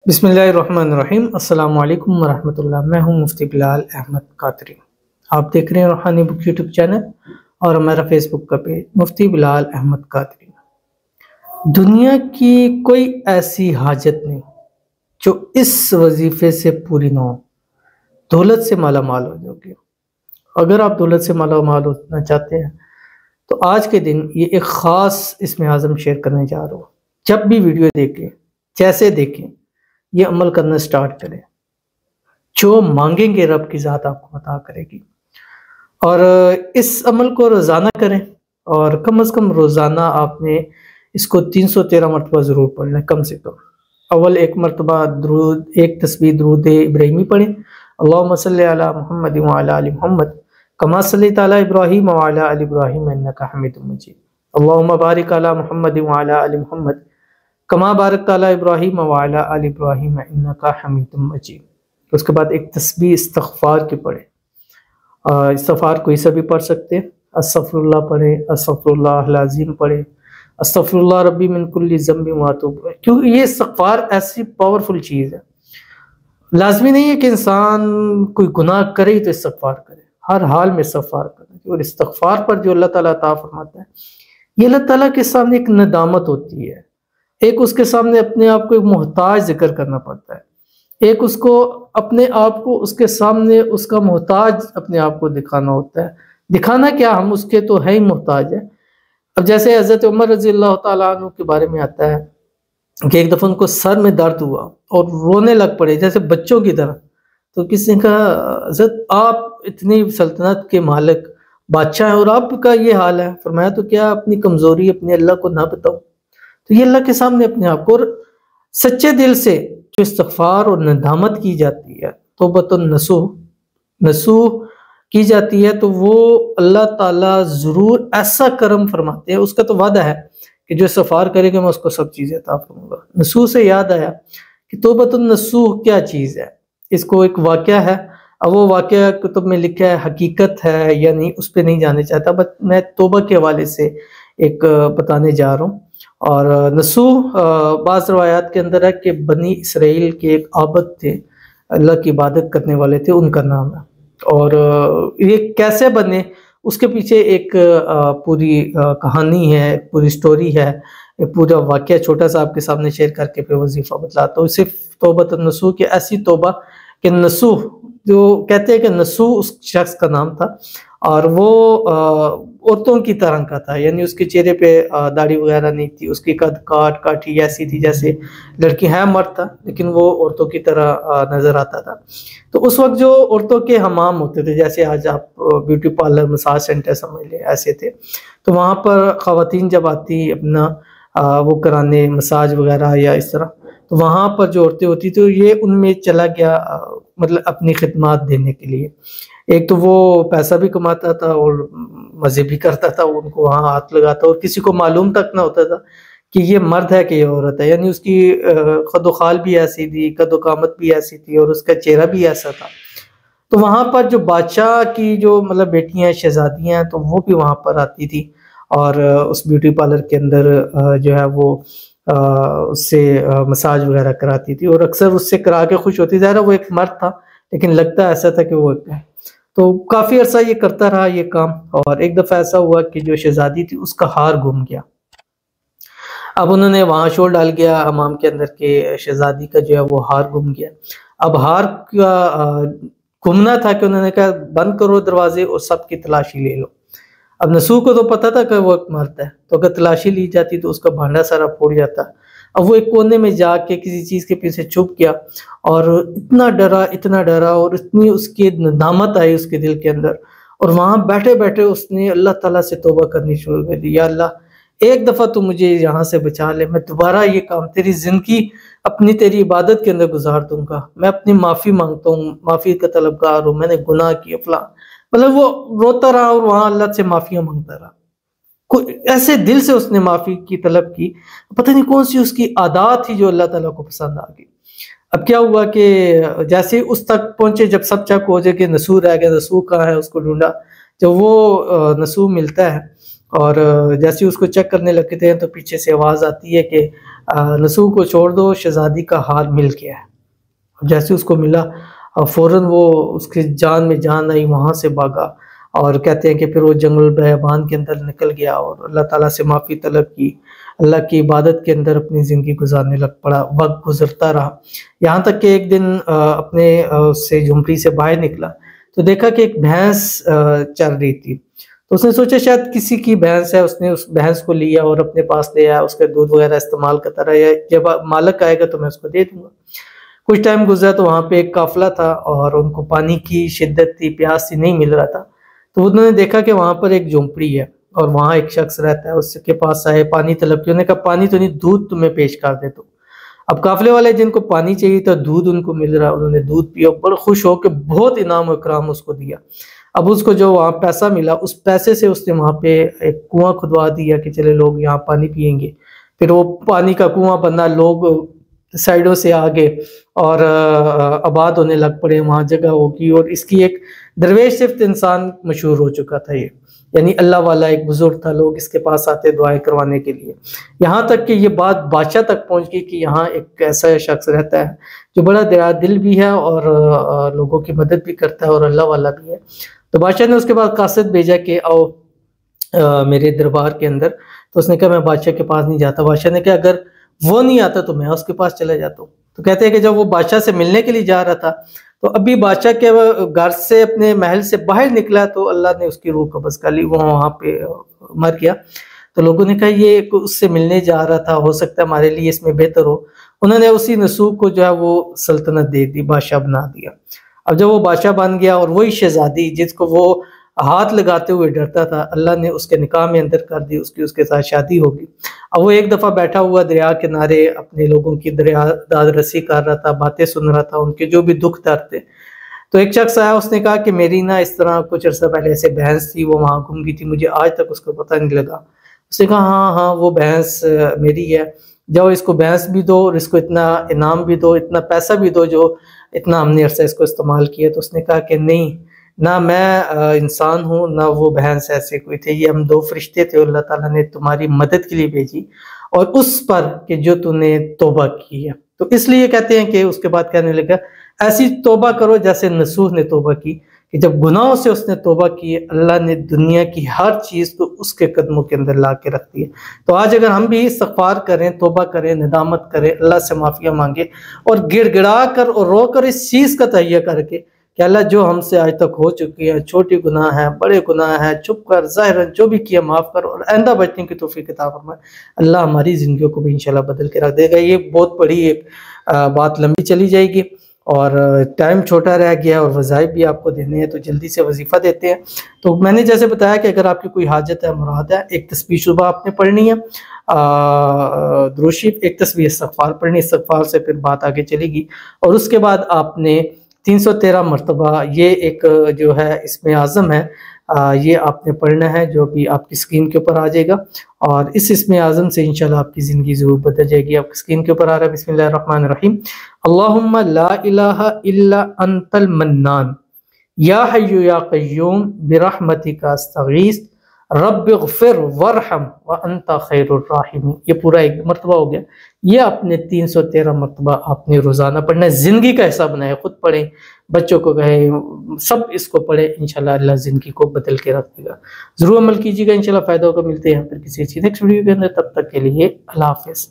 بسم اللہ الرحمن الرحیم۔ السلام علیکم ورحمۃ اللہ۔ میں ہوں مفتی بلال احمد قادری۔ آپ دیکھ رہے ہیں روحانی بک یوٹیوب چینل اور ہمارا فیس بک کا پیج مفتی بلال احمد قادری۔ دنیا کی کوئی ایسی حاجت نہیں جو اس وظیفے سے پوری نہ ہو۔ دولت سے مالا مال ہو جاؤ گے۔ اگر آپ دولت سے مالا مال ہونا چاہتے ہیں تو آج کے دن یہ ایک خاص اسم اعظم شیئر کرنے جا رہا ہوں۔ جب بھی ویڈیو دیکھیں، جیسے دیکھیں، یہ عمل کرنا سٹارٹ کریں۔ جو مانگیں گے رب کی ذات آپ کو عطا کرے گی، اور اس عمل کو روزانہ کریں، اور کم از کم روزانہ آپ نے اس کو 313 مرتبہ ضرور پڑھنا ہے کم سے کم۔ اول ایک مرتبہ درود، ایک تسبیح درود ابراہیمی پڑھیں، اللہم صلی علی محمد وعلی آل محمد کما صلیت علی ابراہیم وعلی آل ابراہیم انک حمید مجید، اللہم بارک علی محمد وعلی آل محمد کما بارکت علی ابراہیم وعلی آل ابراہیم انک حمید مجید۔ اس کے بعد ایک تسبیح استغفار کی پڑھیں۔ استغفار کوئی سا بھی پڑھ سکتے ہیں۔ استغفر اللہ پڑھیں، استغفر اللہ العظیم پڑھیں، استغفر اللہ ربی من کل ذنب واتوب الیہ، کیونکہ یہ استغفار ایسی پاورفل چیز ہے۔ لازمی نہیں ہے کہ انسان کوئی گناہ کرے ہی تو استغفار کرے، ہر حال میں استغفار کرے، اور استغفار پر جو اللہ تعالیٰ عطا فرماتا ہے، یہ اللہ تعالیٰ کے سامنے ایک ندامت ہوتی ہے۔ ایک اس کے سامنے اپنے آپ کو ایک محتاج ذکر کرنا پڑتا ہے، ایک اس کو اپنے آپ کو اس کے سامنے اس کا محتاج اپنے آپ کو دکھانا ہوتا ہے۔ دکھانا کیا، ہم اس کے تو ہے ہی محتاج ہیں۔ اب جیسے حضرت عمر رضی اللہ تعالیٰ عنہ کے بارے میں آتا ہے کہ ایک دفعہ ان کو سر میں درد ہوا اور رونے لگ پڑے جیسے بچوں کی طرح۔ تو کسی نے کہا حضرت آپ اتنی سلطنت کے مالک بادشاہ ہیں اور آپ کا یہ حال ہے؟ فرمایا تو کیا اپنی کمزوری اپنے اللہ کو نہ بتاؤ؟ تو یہ اللہ کے سامنے اپنے آپ کو، اور سچے دل سے جو استغفار اور ندامت کی جاتی ہے، توبۃ نصوح کی جاتی ہے، تو وہ اللہ تعالیٰ ضرور ایسا کرم فرماتے ہیں۔ اس کا تو وعدہ ہے کہ جو استغفار کرے گا میں اس کو سب چیزیں عطا فرماؤں گا۔ نصوح سے یاد آیا کہ توبۃ النصوح کیا چیز ہے۔ اس کو ایک واقعہ ہے، اب وہ واقعہ کتب میں لکھا ہے، حقیقت ہے یا نہیں اس پہ نہیں جانے چاہتا، بس میں توبہ کے حوالے سے ایک بتانے جا رہا ہوں۔ اور نصوح بعض روایات کے اندر ہے کہ بنی اسرائیل کے ایک عابد تھے، اللہ کی عبادت کرنے والے تھے، ان کا نام ہے۔ اور یہ کیسے بنے اس کے پیچھے ایک پوری کہانی ہے، پوری سٹوری ہے، ایک پورا واقعہ چھوٹا سا آپ کے سامنے شیئر کر کے پھر وظیفہ بتلاتا ہوں۔ صرف توبۃ النصوح کہ ایسی توبہ کہ نصوح، جو کہتے ہیں کہ نصوح اس شخص کا نام تھا، اور وہ عورتوں کی طرح کا تھا، یعنی اس کے چہرے پہ داڑھی وغیرہ نہیں تھی، اس کی قد کاٹھی ایسی تھی جیسے لڑکی ہے، مرد تھا لیکن وہ عورتوں کی طرح نظر آتا تھا۔ تو اس وقت جو عورتوں کے حمام ہوتے تھے، جیسے آج آپ بیوٹی پارلر، مساج سینٹر سمجھ لیں، ایسے تھے، تو وہاں پر خواتین جب آتی اپنا وہ کرانے مساج وغیرہ یا اس طرح، تو وہاں پر جو عورتیں ہوتی تو یہ ان میں چلا گیا، مطلب اپنی خدمات دینے کے لیے۔ ایک تو وہ پیسہ بھی کماتا تھا اور مزے بھی کرتا تھا، ان کو وہاں ہاتھ لگاتا، اور کسی کو معلوم تک نہ ہوتا تھا کہ یہ مرد ہے کہ یہ عورت ہے، یعنی اس کی قد و خال بھی ایسی تھی، قد و قامت بھی ایسی تھی، اور اس کا چہرہ بھی ایسا تھا۔ تو وہاں پر جو بادشاہ کی جو مطلب بیٹیاں شہزادیاں ہیں، تو وہ بھی وہاں پر آتی تھی، اور اس بیوٹی پارلر کے اندر جو ہے وہ اس سے مساج وغیرہ کراتی تھی، اور اکثر اس سے کرا کے خوش ہوتی۔ ظاہر وہ ایک مرد تھا لیکن لگتا ایسا تھا کہ وہ ایک ہے۔ تو کافی عرصہ یہ کرتا رہا یہ کام، اور ایک دفعہ ایسا ہوا کہ جو شہزادی تھی اس کا ہار گم گیا۔ اب انہوں نے وہاں شور ڈال گیا حمام کے اندر کہ شہزادی کا جو ہے وہ ہار گم گیا۔ اب ہار کا گمنا تھا کہ انہوں نے کہا بند کرو دروازے اور سب کی تلاشی لے لو۔ اب نصوح کو تو پتا تھا کہ وہ ایک مرد ہے، تو اگر تلاشی لی جاتی تو اس کا بھانڈا سارا پھوڑ جاتا۔ اب وہ ایک کونے میں جا کے کسی چیز کے پیچھے چھپ گیا، اور اتنا ڈرا اور اتنی اس کی ندامت آئی اس کے دل کے اندر، اور وہاں بیٹھے بیٹھے اس نے اللہ تعالیٰ سے توبہ کرنی شروع کر دی، یا اللہ ایک دفعہ تو مجھے یہاں سے بچا لے، میں دوبارہ یہ کام تیری زندگی اپنی تیری عبادت کے اندر گزار دوں گا، میں اپنی معافی مانگتا ہوں، معافی کا طلبگار ہوں، میں نے گناہ کیا فلاں، مطلب وہ روتا رہا اور وہاں اللہ سے معافیاں مانگتا رہا۔ ایسے دل سے اس نے معافی کی طلب کی، پتہ نہیں کون سی اس کی عادات تھی جو اللہ تعالیٰ کو پسند آ گئی۔ اب کیا ہوا کہ جیسے اس تک پہنچے، جب سب چیک ہو جائے کہ نصوح رہ گیا، نصوح کہاں ہے، اس کو ڈھونڈا، جب وہ نصوح ملتا ہے اور جیسے اس کو چیک کرنے لگتے ہیں تو پیچھے سے آواز آتی ہے کہ نسوح کو چھوڑ دو، شہزادی کا ہار مل گیا ہے۔ جیسے اس کو ملا فوراً وہ اس کی جان میں جان آئی، وہاں سے بھاگا، اور کہتے ہیں کہ پھر وہ جنگل بیابان کے اندر نکل گیا اور اللہ تعالیٰ سے معافی طلب کی، اللہ کی عبادت کے اندر اپنی زندگی گزارنے لگ پڑا۔ وقت گزرتا رہا، یہاں تک کہ ایک دن اپنے سے جھونپڑی سے باہر نکلا تو دیکھا کہ ایک بھینس چر رہی تھی، تو اس نے سوچا شاید کسی کی بھینس ہے، اس نے اس بھینس کو لیا اور اپنے پاس لے آیا، اس کا دودھ وغیرہ استعمال کرتا رہا، یا جب مالک آئے گا تو میں اس کو دے دوں گا۔ کچھ ٹائم گزرا تو وہاں پہ ایک قافلہ تھا اور ان کو پانی کی شدت تھی، پیاس تھی، نہیں مل رہا تھا، تو انہوں نے دیکھا کہ وہاں پر ایک جھونپڑی ہے اور وہاں ایک شخص رہتا ہے، اس کے پاس آئے، پانی طلب کیا، انہوں نے کہا پانی تو نہیں، دودھ تمہیں پیش کر دیتا ہوں۔ اب قافلے والے جن کو پانی چاہیے تھا، دودھ ان کو مل رہا، انہوں نے دودھ پیا، بڑے خوش ہو کے بہت انعام و اکرام اس کو دیا۔ اب اس کو جو وہاں پیسہ ملا، اس پیسے سے اس نے وہاں پہ ایک کنواں کھدوا دیا کہ چلے لوگ یہاں پانی پیئیں گے۔ پھر وہ پانی کا کنواں بنا، لوگ سائیڈوں سے آگے اور آباد ہونے لگ پڑے، وہاں جگہ ہوگی، اور اس کی ایک درویش صفت انسان مشہور ہو چکا تھا یہ، یعنی اللہ والا ایک بزرگ تھا، لوگ اس کے پاس آتے دعائیں کروانے کے لیے۔ یہاں تک کہ یہ بات بادشاہ تک پہنچ گئی کہ یہاں ایک ایسا شخص رہتا ہے جو بڑا دریا دل بھی ہے اور لوگوں کی مدد بھی کرتا ہے اور اللہ والا بھی ہے۔ تو بادشاہ نے اس کے بعد قاصد بھیجا کہ آؤ میرے دربار کے اندر، تو اس نے کہا میں بادشاہ کے پاس نہیں جاتا۔ بادشاہ نے کہا اگر وہ نہیں آتا تو میں اس کے پاس چلا جاتا ہوں۔ تو کہتے ہیں کہ جب وہ بادشاہ سے ملنے کے لیے جا رہا تھا تو ابھی بادشاہ کے گھر سے اپنے محل سے باہر نکلا تو اللہ نے اس کی روح قبض کر لی، وہ وہاں پہ مر گیا۔ تو لوگوں نے کہا یہ اس سے ملنے جا رہا تھا، ہو سکتا ہے ہمارے لیے اس میں بہتر ہو۔ انہوں نے اسی نسوح کو جو ہے وہ سلطنت دے دی، بادشاہ بنا دیا۔ اب جب وہ بادشاہ بن گیا اور وہی شہزادی جس کو وہ ہاتھ لگاتے ہوئے ڈرتا تھا، اللہ نے اس کے نکاح میں اندر کر دی، اس کے ساتھ شادی ہوگی۔ اب وہ ایک دفعہ بیٹھا ہوا دریا کنارے اپنے لوگوں کی دریا داد رسی کر رہا تھا، باتیں سن رہا تھا، ان کے جو بھی دکھ درد تھے۔ تو ایک شخص آیا، اس نے کہا کہ میری نا اس طرح کچھ عرصہ پہلے ایسے بھینس تھی، وہ وہاں گم گئی تھی، مجھے آج تک اس کو پتہ نہیں لگا۔ اس نے کہا ہاں ہاں وہ بھینس میری ہے، جاؤ اس کو بھینس بھی دو اور اس کو اتنا انعام بھی دو، اتنا پیسہ بھی دو جو اتنا ہم نے عرصہ اس کو استعمال کیا۔ تو اس نے کہا کہ نہیں، نہ میں انسان ہوں نہ وہ بھینس ایسے کوئی تھے، یہ ہم دو فرشتے تھے، اللہ تعالیٰ نے تمہاری مدد کے لیے بھیجی اور اس پر کہ جو تم نے توبہ کی ہے۔ تو اس لیے کہتے ہیں کہ اس کے بعد کہنے لگا ایسی توبہ کرو جیسے نسوح نے توبہ کی، کہ جب گناہوں سے اس نے توبہ کی، اللہ نے دنیا کی ہر چیز کو اس کے قدموں کے اندر لا کے رکھ دیا۔ تو آج اگر ہم بھی استغفار کریں، توبہ کریں، ندامت کریں، اللہ سے معافیاں مانگیں اور گڑ گڑا کر اور رو کر اس چیز کا تہیہ کر کے کہ اللہ جو ہم سے آج تک ہو چکی ہے، چھوٹی گناہ ہے، بڑے گناہ ہے، چھپ کر ظاہراً جو بھی کیا معاف کر اور آئندہ بچنے کی توفیق عطا فرمائے، اللہ ہماری زندگیوں کو بھی انشاءاللہ بدل کے رکھ دے گا۔ یہ بہت بڑی ایک بات لمبی چلی جائے گی اور ٹائم چھوٹا رہ گیا اور وظائف بھی آپ کو دینے ہیں، تو جلدی سے وظیفہ دیتے ہیں۔ تو میں نے جیسے بتایا کہ اگر آپ کی کوئی حاجت ہے، مراد ہے، ایک تسبیح صبح آپ نے پڑھنی ہے، درود شریف، ایک تسبیح استغفار پڑھنی، استغفار سے پھر بات آگے چلے گی، اور اس کے بعد آپ نے 313 مرتبہ یہ ایک جو ہے اسم اعظم ہے، یہ آپ نے پڑھنا ہے جو بھی آپ کی اسکرین کے اوپر آ جائے گا، اور اس اسم اعظم سے انشاءاللہ آپ کی زندگی ضرور بدل جائے گی۔ آپ کی اسکرین کے اوپر آ رہا ہے، بسم اللہ الرحمن الرحیم، اللہم لا الہ الا انت المنان یا حی یا قیوم برحمتک استغیث رب اغفر وارحم وانت خیر الراحمین۔ یہ پورا ایک مرتبہ ہو گیا، یہ اپنے 313 مرتبہ آپ نے روزانہ پڑھنا ہے، زندگی کا حصہ بنائے، خود پڑھیں، بچوں کو کہیں، سب اس کو پڑھیں، انشاءاللہ اللہ زندگی کو بدل کے رکھ دے گا۔ ضرور عمل کیجیے گا، انشاءاللہ فائدہ ہوگا۔ ملتے ہیں پھر کسی اچھی نیکسٹ ویڈیو کے اندر، تب تک کے لیے اللہ حافظ۔